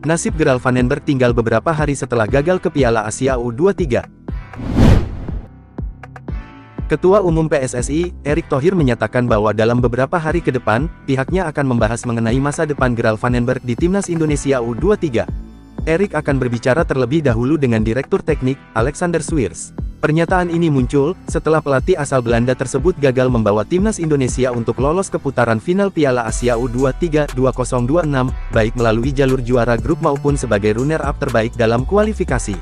Nasib Gerald Vandenberg tinggal beberapa hari setelah gagal ke Piala Asia U23. Ketua Umum PSSI, Erick Thohir menyatakan bahwa dalam beberapa hari ke depan, pihaknya akan membahas mengenai masa depan Gerald Vandenberg di Timnas Indonesia U23. Erick akan berbicara terlebih dahulu dengan Direktur Teknik, Alexander Swiers. Pernyataan ini muncul, setelah pelatih asal Belanda tersebut gagal membawa Timnas Indonesia untuk lolos ke putaran final Piala Asia U23 2026, baik melalui jalur juara grup maupun sebagai runner-up terbaik dalam kualifikasi.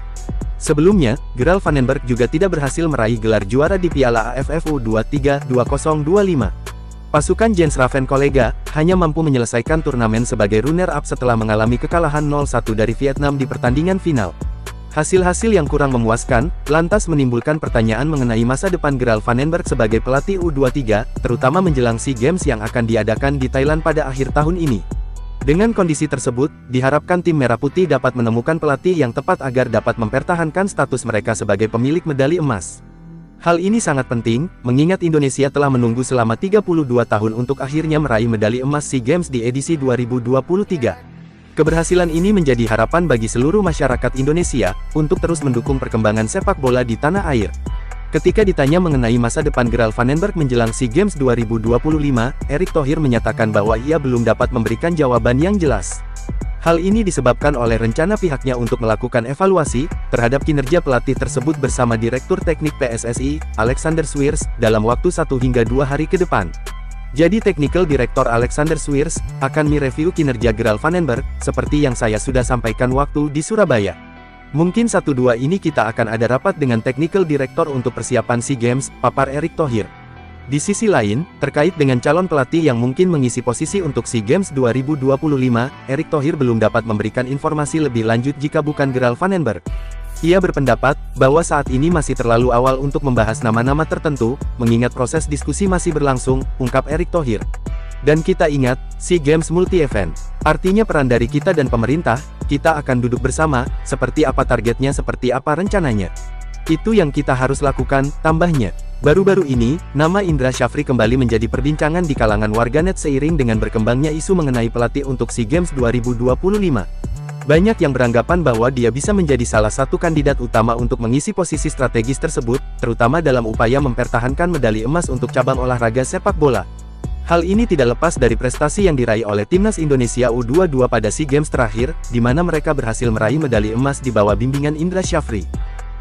Sebelumnya, Gerald Vandenberg juga tidak berhasil meraih gelar juara di Piala AFF U23 2025. Pasukan Jens Raven Kolega hanya mampu menyelesaikan turnamen sebagai runner-up setelah mengalami kekalahan 0-1 dari Vietnam di pertandingan final. Hasil-hasil yang kurang memuaskan, lantas menimbulkan pertanyaan mengenai masa depan Gerald Vandenberg sebagai pelatih U23, terutama menjelang SEA Games yang akan diadakan di Thailand pada akhir tahun ini. Dengan kondisi tersebut, diharapkan tim Merah Putih dapat menemukan pelatih yang tepat agar dapat mempertahankan status mereka sebagai pemilik medali emas. Hal ini sangat penting, mengingat Indonesia telah menunggu selama 32 tahun untuk akhirnya meraih medali emas SEA Games di edisi 2023. Keberhasilan ini menjadi harapan bagi seluruh masyarakat Indonesia, untuk terus mendukung perkembangan sepak bola di tanah air. Ketika ditanya mengenai masa depan Gerald Vandenberg menjelang SEA Games 2025, Erick Thohir menyatakan bahwa ia belum dapat memberikan jawaban yang jelas. Hal ini disebabkan oleh rencana pihaknya untuk melakukan evaluasi terhadap kinerja pelatih tersebut bersama Direktur Teknik PSSI, Alexander Swiers, dalam waktu 1 hingga 2 hari ke depan. Jadi Technical Director Alexander Swiers akan mereview kinerja Gerald Vandenberg, seperti yang saya sudah sampaikan waktu di Surabaya. Mungkin 1-2 ini kita akan ada rapat dengan Technical Director untuk persiapan SEA Games, papar Erick Thohir. Di sisi lain, terkait dengan calon pelatih yang mungkin mengisi posisi untuk SEA Games 2025, Erick Thohir belum dapat memberikan informasi lebih lanjut jika bukan Gerald Vandenberg. Ia berpendapat bahwa saat ini masih terlalu awal untuk membahas nama-nama tertentu, mengingat proses diskusi masih berlangsung, ungkap Erick Thohir. Dan kita ingat, SEA Games multi-event. Artinya peran dari kita dan pemerintah, kita akan duduk bersama, seperti apa targetnya, seperti apa rencananya. Itu yang kita harus lakukan, tambahnya. Baru-baru ini, nama Indra Syafri kembali menjadi perbincangan di kalangan warganet seiring dengan berkembangnya isu mengenai pelatih untuk SEA Games 2025. Banyak yang beranggapan bahwa dia bisa menjadi salah satu kandidat utama untuk mengisi posisi strategis tersebut, terutama dalam upaya mempertahankan medali emas untuk cabang olahraga sepak bola. Hal ini tidak lepas dari prestasi yang diraih oleh Timnas Indonesia U22 pada SEA Games terakhir, di mana mereka berhasil meraih medali emas di bawah bimbingan Indra Syafri.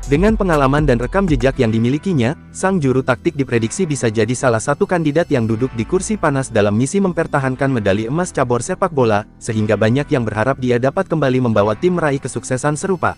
Dengan pengalaman dan rekam jejak yang dimilikinya, sang juru taktik diprediksi bisa jadi salah satu kandidat yang duduk di kursi panas dalam misi mempertahankan medali emas cabur sepak bola, sehingga banyak yang berharap dia dapat kembali membawa tim meraih kesuksesan serupa.